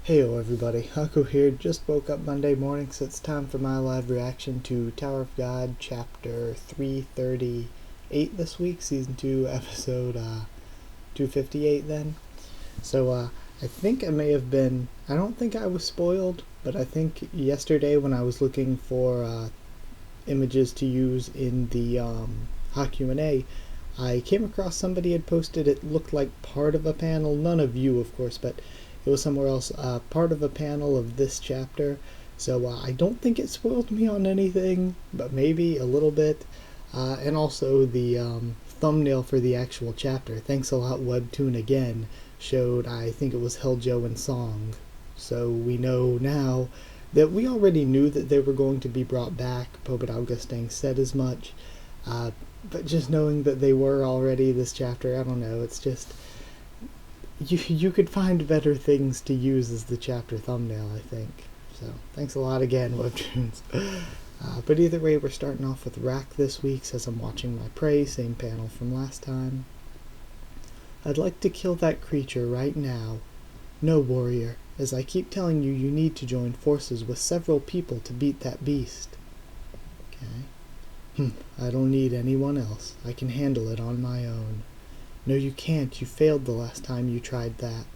Heyo everybody, Haku here. Just woke up Monday morning, so it's time for my live reaction to Tower of God chapter 338 this week, season 2, episode 258 then. So I think I may have been, I don't think I was spoiled, but I think yesterday when I was looking for images to use in the Haku, I came across somebody had posted it looked like part of a panel, none of you of course, but it was somewhere else, part of a panel of this chapter. So I don't think it spoiled me on anything, but maybe a little bit. And also the thumbnail for the actual chapter, Thanks a Lot Webtoon again, showed, I think it was Heljo and Song. So we know now that we already knew that they were going to be brought back. Pobet Augustin said as much. But just knowing that they were already this chapter, I don't know, it's just... You could find better things to use as the chapter thumbnail, I think. So, thanks a lot again, Webtoons. But either way, we're starting off with Rack this week, says I'm watching my prey, same panel from last time. I'd like to kill that creature right now. No, warrior, as I keep telling you, you need to join forces with several people to beat that beast. Okay. I don't need anyone else. I can handle it on my own. No, you can't. You failed the last time you tried that.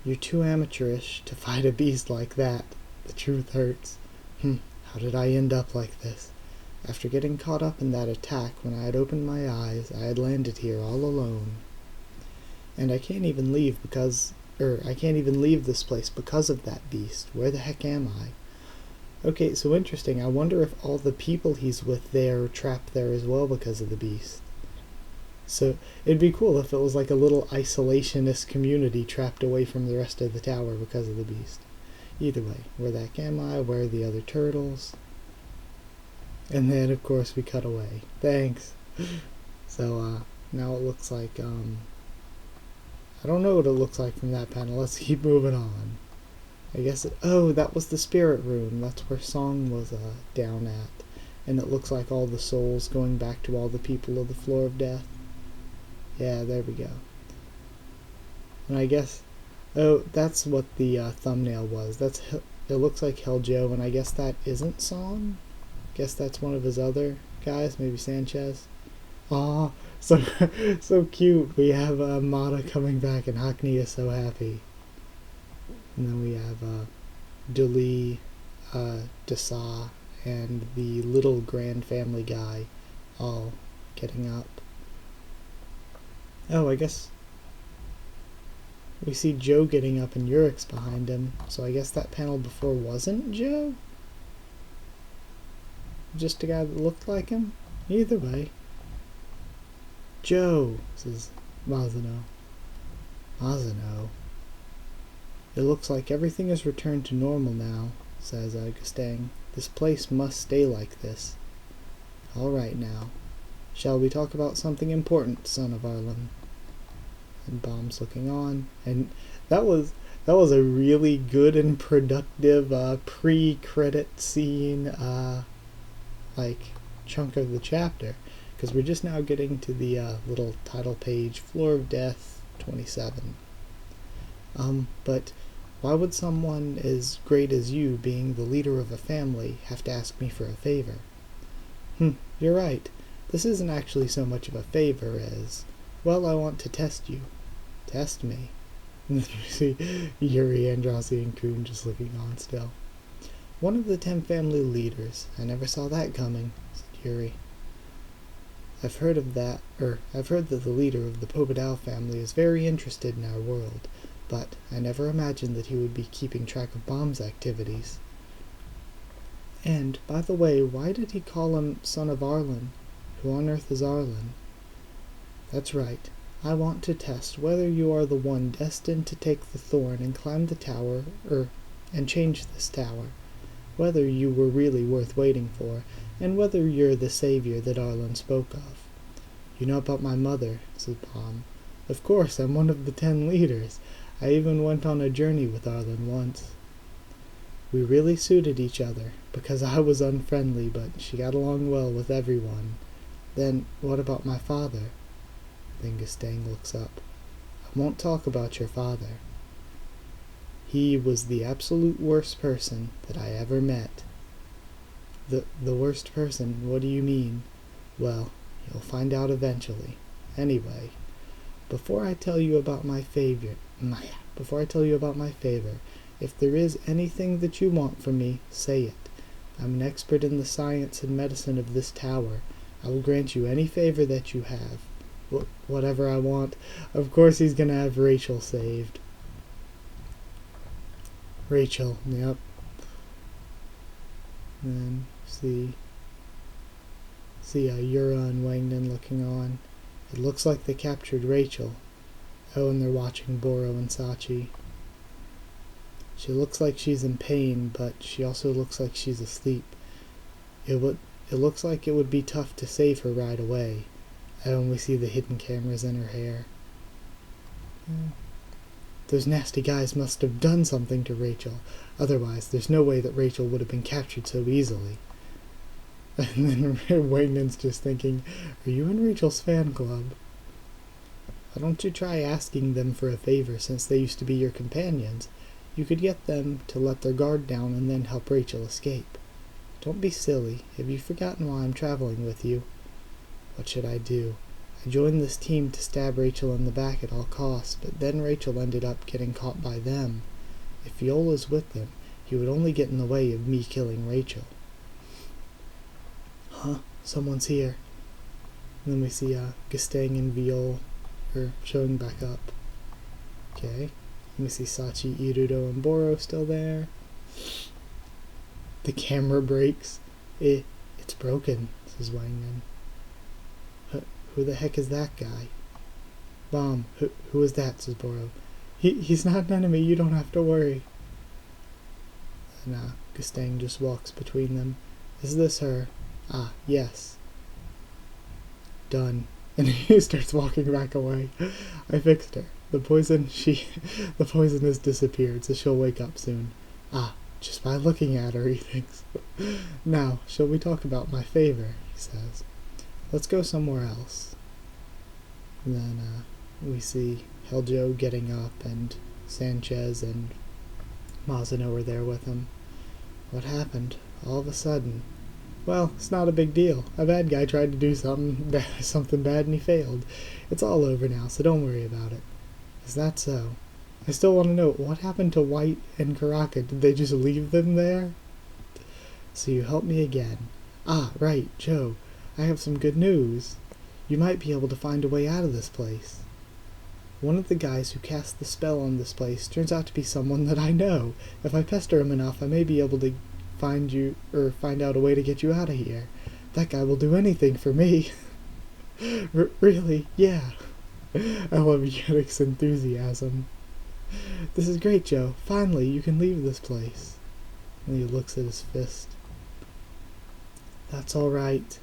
You're too amateurish to fight a beast like that. The truth hurts. How did I end up like this? After getting caught up in that attack, when I had opened my eyes, I had landed here all alone. And I can't even leave this place because of that beast. Where the heck am I? Okay, so interesting. I wonder if all the people he's with there are trapped there as well because of the beast. So it'd be cool if it was like a little isolationist community trapped away from the rest of the tower because of the beast. Either way, where the heck am I? Where are the other turtles? And then of course we cut away. Thanks. So now it looks like I don't know what it looks like from that panel. Let's keep moving on. I guess oh, that was the spirit room. That's where Song was down at. And it looks like all the souls going back to all the people of the floor of death. Yeah, there we go. And I guess, oh, that's what the thumbnail was. It looks like Heljo, and I guess that isn't Song. Guess that's one of his other guys, maybe Sanchez. Aw, so cute. We have Mata coming back, and Hackney is so happy. And then we have Duli, Dasa, and the little grand family guy all getting up. Oh, I guess we see Joe getting up and Urix behind him, so I guess that panel before wasn't Joe? Just a guy that looked like him? Either way. Joe, says Mazano. Mazano. It looks like everything has returned to normal now, says Augustin. This place must stay like this. All right now. Shall we talk about something important, son of Arlen? And Bomb's looking on, and that was a really good and productive pre-credit scene like chunk of the chapter, because we're just now getting to the little title page, Floor of Death 27. But why would someone as great as you, being the leader of a family, have to ask me for a favor? You're right. This isn't actually so much of a favor as, well, I want to test you. Test me. And then you see Yuri, Andrasi, and Kun just looking on still. One of the 10 family leaders. I never saw that coming, said Yuri. I've heard that the leader of the Pobedao family is very interested in our world, but I never imagined that he would be keeping track of Bomb's activities. And, by the way, why did he call him Son of Arlen? Who on earth is Arlen? That's right. I want to test whether you are the one destined to take the thorn and climb the tower, and change this tower. Whether you were really worth waiting for, and whether you're the savior that Arlen spoke of. You know about my mother, said Palm. Of course, I'm one of the 10 leaders. I even went on a journey with Arlen once. We really suited each other, because I was unfriendly, but she got along well with everyone. Then, what about my father? Then Gustang looks up. I won't talk about your father. He was the absolute worst person that I ever met. The worst person? What do you mean? Well, you'll find out eventually. Anyway, before I tell you about my favor, if there is anything that you want from me, say it. I'm an expert in the science and medicine of this tower. I will grant you any favor that you have. Whatever I want. Of course he's gonna have Rachel saved. Rachel, yep. And then see Yura and Wangnan looking on. It looks like they captured Rachel. Oh, and they're watching Boro and Sachi. She looks like she's in pain, but she also looks like she's asleep. It looks like it would be tough to save her right away. Oh, and we see the hidden cameras in her hair. Those nasty guys must have done something to Rachel. Otherwise, there's no way that Rachel would have been captured so easily. And then Wagnan's just thinking, are you in Rachel's fan club? Why don't you try asking them for a favor since they used to be your companions? You could get them to let their guard down and then help Rachel escape. Don't be silly. Have you forgotten why I'm traveling with you? What should I do? I joined this team to stab Rachel in the back at all costs, but then Rachel ended up getting caught by them. If Viola's with them, he would only get in the way of me killing Rachel. Huh? Someone's here. And then we see Gustang and Viola showing back up. Okay. And we see Sachi, Irudo, and Boro still there. The camera breaks. It's broken, says Wangnan. Who the heck is that guy? Bomb, who is that, says Boro. He's not an enemy, you don't have to worry. And Gustang just walks between them. Is this her? Ah, yes. Done. And he starts walking back away. I fixed her. The poison has disappeared, so she'll wake up soon. Ah, just by looking at her, he thinks. Now, shall we talk about my favor, he says. Let's go somewhere else. And then we see Heljo getting up, and Sanchez and Mazano are there with him. What happened? All of a sudden. Well, it's not a big deal. A bad guy tried to do something bad and he failed. It's all over now, so don't worry about it. Is that so? I still want to know, what happened to White and Karaka? Did they just leave them there? So you helped me again. Ah, right, Joe. I have some good news. You might be able to find a way out of this place. One of the guys who cast the spell on this place turns out to be someone that I know. If I pester him enough, I may be able to find out a way to get you out of here. That guy will do anything for me. Really? Yeah. I love Yannick's enthusiasm. This is great, Joe. Finally, you can leave this place. And he looks at his fist. That's all right.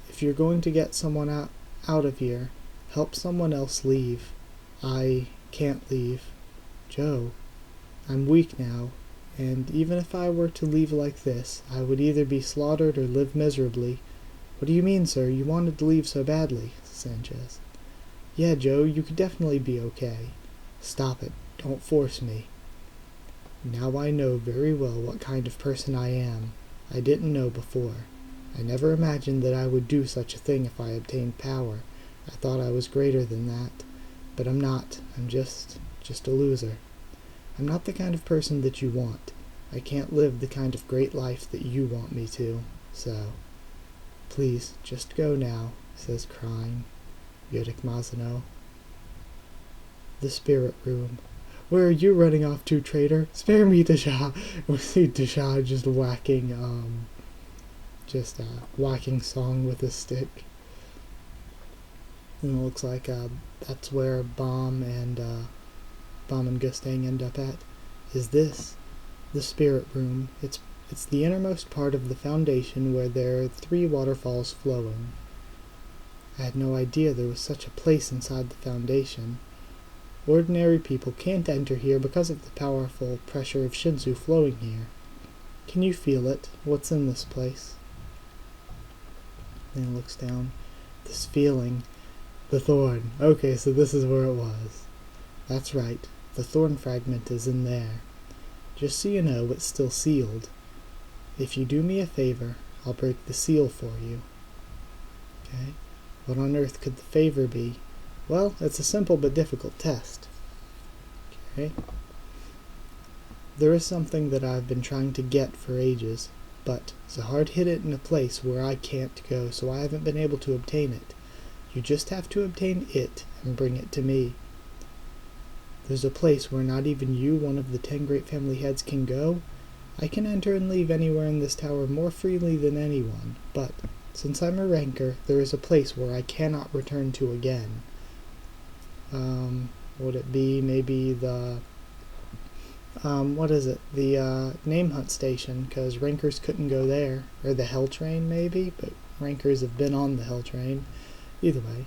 If you're going to get someone out of here, help someone else leave. I can't leave. Joe, I'm weak now, and even if I were to leave like this, I would either be slaughtered or live miserably. What do you mean, sir? You wanted to leave so badly, Sanchez. Yeah, Joe, you could definitely be okay. Stop it. Don't force me. Now I know very well what kind of person I am. I didn't know before. I never imagined that I would do such a thing if I obtained power. I thought I was greater than that. But I'm not. I'm just a loser. I'm not the kind of person that you want. I can't live the kind of great life that you want me to. So, please, just go now, says crying Yodik Mazano. The spirit room. Where are you running off to, traitor? Spare me, Desha! We see Desha just whacking Song with a stick. And it looks like that's where Bomb and Gustang end up at. Is this the spirit room? It's the innermost part of the foundation where there are 3 waterfalls flowing. I had no idea there was such a place inside the foundation. Ordinary people can't enter here because of the powerful pressure of Shinzu flowing here. Can you feel it? What's in this place? Then he looks down. This feeling. The thorn. Okay, so this is where it was. That's right. The thorn fragment is in there. Just so you know, it's still sealed. If you do me a favor, I'll break the seal for you. Okay? What on earth could the favor be? Well, it's a simple but difficult test. Okay? There is something that I've been trying to get for ages, but Zahard hid it in a place where I can't go, so I haven't been able to obtain it. You just have to obtain it and bring it to me. There's a place where not even you, one of the 10 great family heads, can go. I can enter and leave anywhere in this tower more freely than anyone, but since I'm a ranker, there is a place where I cannot return to again. Would it be maybe the the name hunt station, because rankers couldn't go there, or the hell train maybe, but rankers have been on the hell train. Either way,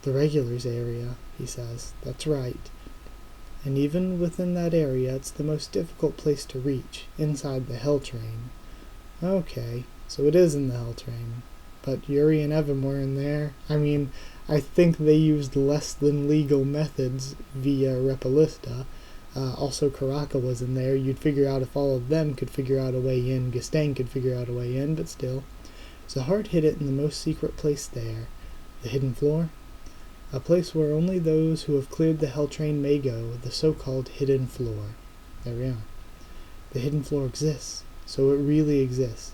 the regulars area, he says. That's right. And even within that area, it's the most difficult place to reach, inside the hell train. Okay, so it is in the hell train. But Yuri and Evan were in there. I mean, I think they used less than legal methods via Repalista. Also, Karaka was in there. You'd figure out if all of them could figure out a way in. Gustang could figure out a way in, but still. Zahard hid it in the most secret place there. The hidden floor? A place where only those who have cleared the hell train may go, the so-called hidden floor. There we are. The hidden floor exists, so it really exists.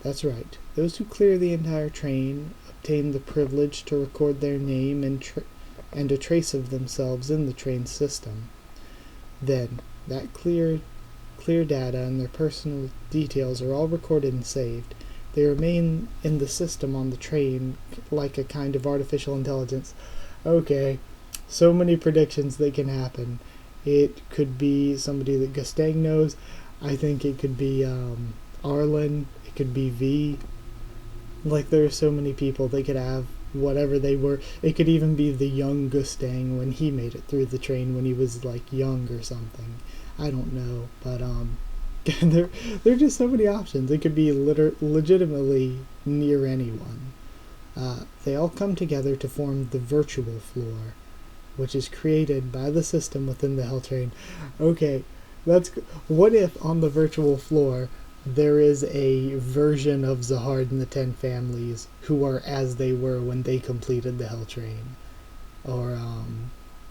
That's right. Those who clear the entire train obtain the privilege to record their name and a trace of themselves in the train system. Then, that clear data and their personal details are all recorded and saved. They remain in the system on the train like a kind of artificial intelligence. Okay, so many predictions that can happen. It could be somebody that Gustang knows. I think it could be Arlen. It could be V. Like, there are so many people they could have whatever they were. It could even be the young Gustang when he made it through the train when he was like young or something. I don't know, but there are just so many options. It could be legitimately near anyone. They all come together to form the virtual floor, which is created by the system within the hell train. Okay, what if on the virtual floor there is a version of Zahard and the 10 families who are as they were when they completed the hell train? Or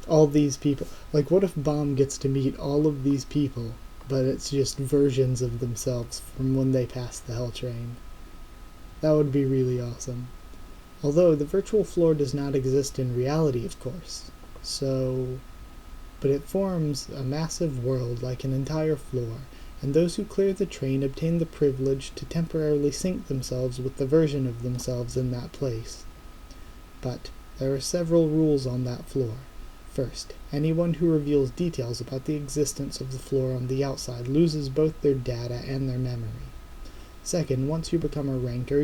all these people. Like, what if Bomb gets to meet all of these people, but it's just versions of themselves from when they passed the hell train? That would be really awesome. Although the virtual floor does not exist in reality, of course. But it forms a massive world like an entire floor, and those who clear the train obtain the privilege to temporarily sync themselves with the version of themselves in that place. But there are several rules on that floor. First, anyone who reveals details about the existence of the floor on the outside loses both their data and their memory. Second, once you become a ranker,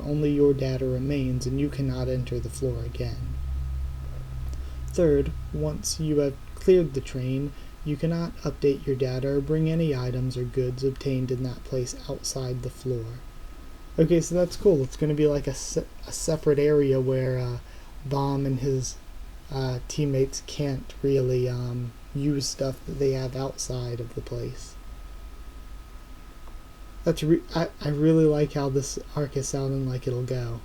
only your data remains and you cannot enter the floor again. Third, once you have cleared the train, you cannot update your data or bring any items or goods obtained in that place outside the floor. Okay, so that's cool. It's going to be like a separate area where Bomb and his teammates can't really use stuff that they have outside of the place. I really like how this arc is sounding like it'll go.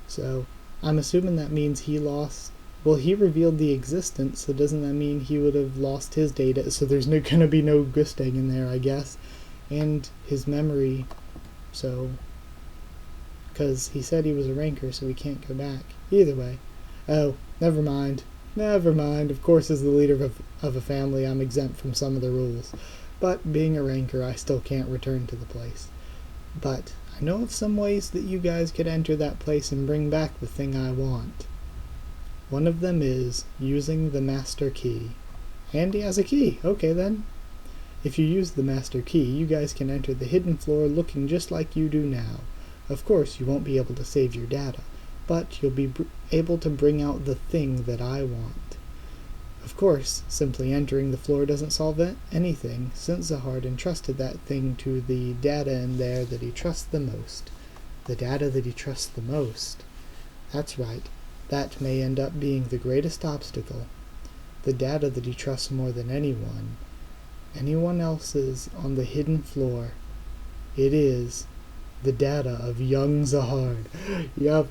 So, I'm assuming that means he revealed the existence, so doesn't that mean he would have lost his data? So there's going to be no Gustang in there, I guess. And his memory, so... because he said he was a ranker, so he can't go back. Either way. Oh, never mind. Of course, as the leader of a family, I'm exempt from some of the rules. But being a ranker, I still can't return to the place. But I know of some ways that you guys could enter that place and bring back the thing I want. One of them is using the master key. And he has a key. Okay then. If you use the master key, you guys can enter the hidden floor looking just like you do now. Of course, you won't be able to save your data, but you'll be able to bring out the thing that I want. Of course, simply entering the floor doesn't solve anything, since Zahard entrusted that thing to the data in there that he trusts the most. The data that he trusts the most. That's right. That may end up being the greatest obstacle. The data that he trusts more than anyone else's on the hidden floor. It is the data of young Zahard. Yup.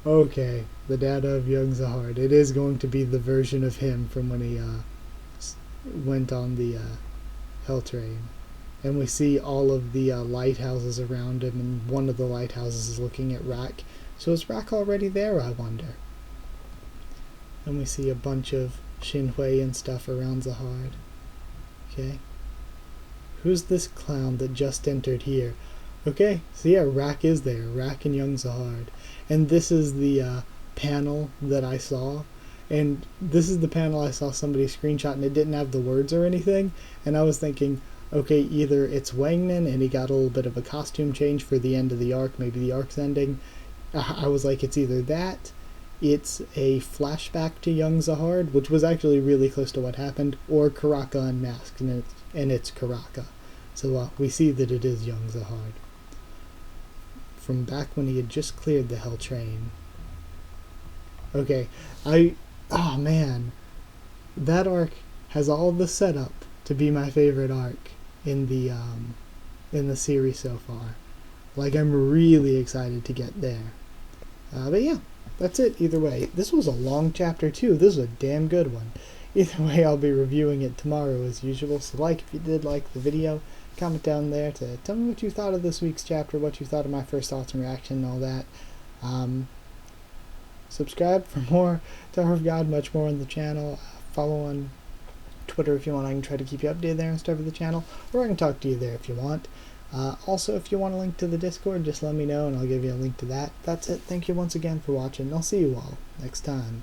Okay, the data of young Zahard. It is going to be the version of him from when he went on the Hell Train. And we see all of the lighthouses around him, and one of the lighthouses is looking at Rak. So is Rak already there, I wonder? And we see a bunch of Shinhui and stuff around Zahard. Okay. Who's this clown that just entered here? Okay, so yeah, Rak is there. Rak and young Zahard. And this is the panel that I saw. And this is the panel I saw somebody screenshot, and it didn't have the words or anything. And I was thinking, okay, either it's Wangnan and he got a little bit of a costume change for the end of the arc, maybe the arc's ending. I was like, it's either that, it's a flashback to young Zahard, which was actually really close to what happened, or Karaka unmasked, and it's Karaka. So we see that it is young Zahard. From back when he had just cleared the Hell Train. Okay, oh man, that arc has all the setup to be my favorite arc in the series so far. Like, I'm really excited to get there. But yeah, that's it either way. This was a long chapter too. This was a damn good one. Either way, I'll be reviewing it tomorrow as usual. So if you did like the video, comment down there to tell me what you thought of this week's chapter, what you thought of my first thoughts and reaction and all that. Subscribe for more Tower of God, much more on the channel. Follow on Twitter if you want. I can try to keep you updated there and stuff with the channel, or I can talk to you there if you want. Also, if you want a link to the Discord, just let me know and I'll give you a link to that. That's it. Thank you once again for watching. I'll see you all next time.